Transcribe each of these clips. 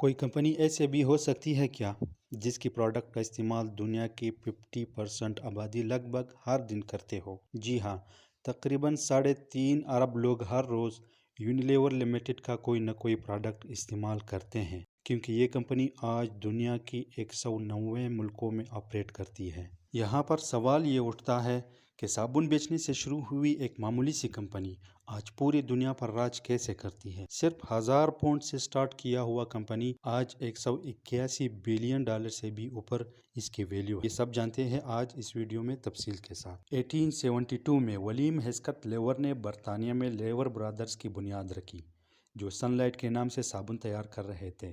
کوئی کمپنی ایسے بھی ہو سکتی ہے کیا جس کی پروڈکٹ کا استعمال دنیا کی 50% آبادی لگ بھگ ہر دن کرتے ہو؟ جی ہاں، تقریباً 3.5 ارب لوگ ہر روز یونیلیور لمیٹڈ کا کوئی نہ کوئی پروڈکٹ استعمال کرتے ہیں، کیونکہ یہ کمپنی آج دنیا کی 190 ملکوں میں آپریٹ کرتی ہے۔ یہاں پر سوال یہ اٹھتا ہے کہ صابن بیچنے سے شروع ہوئی ایک معمولی سی کمپنی آج پوری دنیا پر راج کیسے کرتی ہے؟ صرف 1000 پاؤنڈ سے سٹارٹ کیا ہوا کمپنی آج 181 بلین ڈالر سے بھی اوپر اس کی ویلیو ہے۔ یہ سب جانتے ہیں آج اس ویڈیو میں تفصیل کے ساتھ۔ 1872 میں ولیم ہیسکت لیور نے برطانیہ میں لیور برادرز کی بنیاد رکھی، جو سن لائٹ کے نام سے صابن تیار کر رہے تھے۔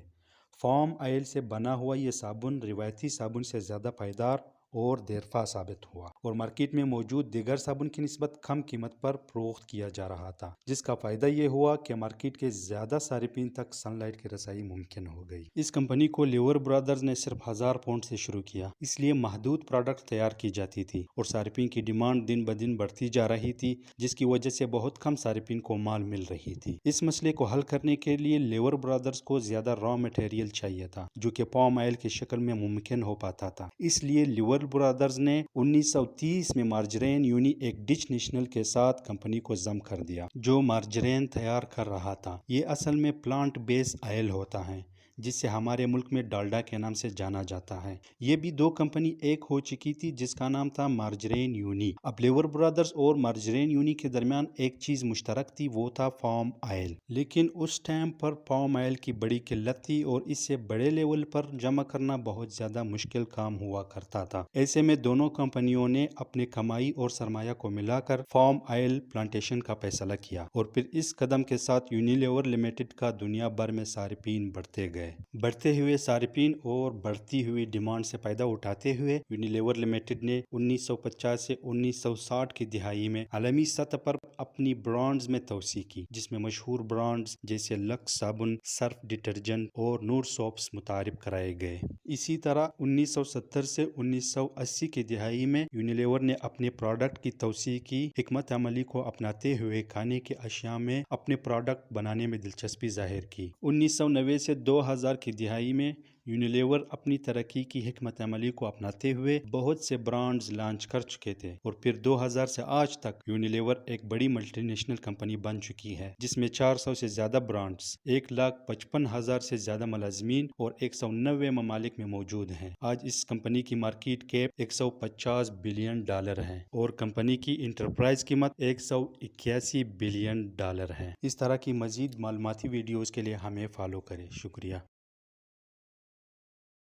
فام آئل سے بنا ہوا یہ صابن روایتی صابن سے زیادہ پائیدار اور دیرپا ثابت ہوا، اور مارکیٹ میں موجود دیگر صابن کی نسبت کم قیمت پر فروخت کیا جا رہا تھا، جس کا فائدہ یہ ہوا کہ مارکیٹ کے زیادہ صارفین تک سن لائٹ کی رسائی ممکن ہو گئی۔ اس کمپنی کو لیور برادرز نے صرف 1000 پاؤنڈ سے شروع کیا، اس لیے محدود پروڈکٹ تیار کی جاتی تھی، اور صارفین کی ڈیمانڈ دن بدن بڑھتی جا رہی تھی، جس کی وجہ سے بہت کم صارفین کو مال مل رہی تھی۔ اس مسئلے کو حل کرنے کے لیے لیور برادرز کو زیادہ را مٹیریل چاہیے تھا، جو کہ پام آئل کی شکل میں ممکن ہو پاتا تھا۔ اس لیے لیور برادرز نے 1930 میں مارجرین یونی ایک ڈچ نیشنل کے ساتھ کمپنی کو ضم کر دیا، جو مارجرین تیار کر رہا تھا۔ یہ اصل میں پلانٹ بیس آئل ہوتا ہے، جس سے ہمارے ملک میں ڈالڈا کے نام سے جانا جاتا ہے۔ یہ بھی دو کمپنی ایک ہو چکی تھی، جس کا نام تھا مارجرین یونی۔ اب لیور برادرز اور مارجرین یونی کے درمیان ایک چیز مشترک تھی، وہ تھا پام آئل۔ لیکن اس ٹائم پر پام آئل کی بڑی قلت تھی، اور اس سے بڑے لیول پر جمع کرنا بہت زیادہ مشکل کام ہوا کرتا تھا۔ ایسے میں دونوں کمپنیوں نے اپنے کمائی اور سرمایہ کو ملا کر پام آئل پلانٹیشن کا فیصلہ کیا، اور پھر اس قدم کے ساتھ یونیلیور لمیٹڈ کا دنیا بھر میں صارفین بڑھتے گئے۔ بڑھتے ہوئے صارفین اور بڑھتی ہوئی ڈیمانڈ سے فائدہ اٹھاتے ہوئے یونیلیور لمیٹڈ نے 1950 سے 1960 کی دہائی میں عالمی سطح پر اپنی برانڈز میں توسیع کی، جس میں مشہور برانڈز جیسے لکس صابن، سرف ڈٹرجنٹ اور نور سوپس متعارف کرائے گئے۔ اسی طرح 1970 سے 1980 کی دہائی میں یونیلیور نے اپنے پروڈکٹ کی توسیع کی حکمت عملی کو اپناتے ہوئے کھانے کی اشیاء میں اپنے پروڈکٹ بنانے میں دلچسپی ظاہر کی۔ 1990 سے 2000 کی دہائی میں یونیلیور اپنی ترقی کی حکمت عملی کو اپناتے ہوئے بہت سے برانڈز لانچ کر چکے تھے، اور پھر 2000 سے آج تک یونیلیور ایک بڑی ملٹی نیشنل کمپنی بن چکی ہے، جس میں 400 سے زیادہ برانڈز، 1,55,000 سے زیادہ ملازمین اور 190 ممالک میں موجود ہیں۔ آج اس کمپنی کی مارکیٹ کیپ 150 بلین ڈالر ہے، اور کمپنی کی انٹرپرائز قیمت 181 بلین ڈالر ہے۔ اس طرح کی مزید معلوماتی ویڈیوز کے لیے ہمیں فالو کریں۔ شکریہ۔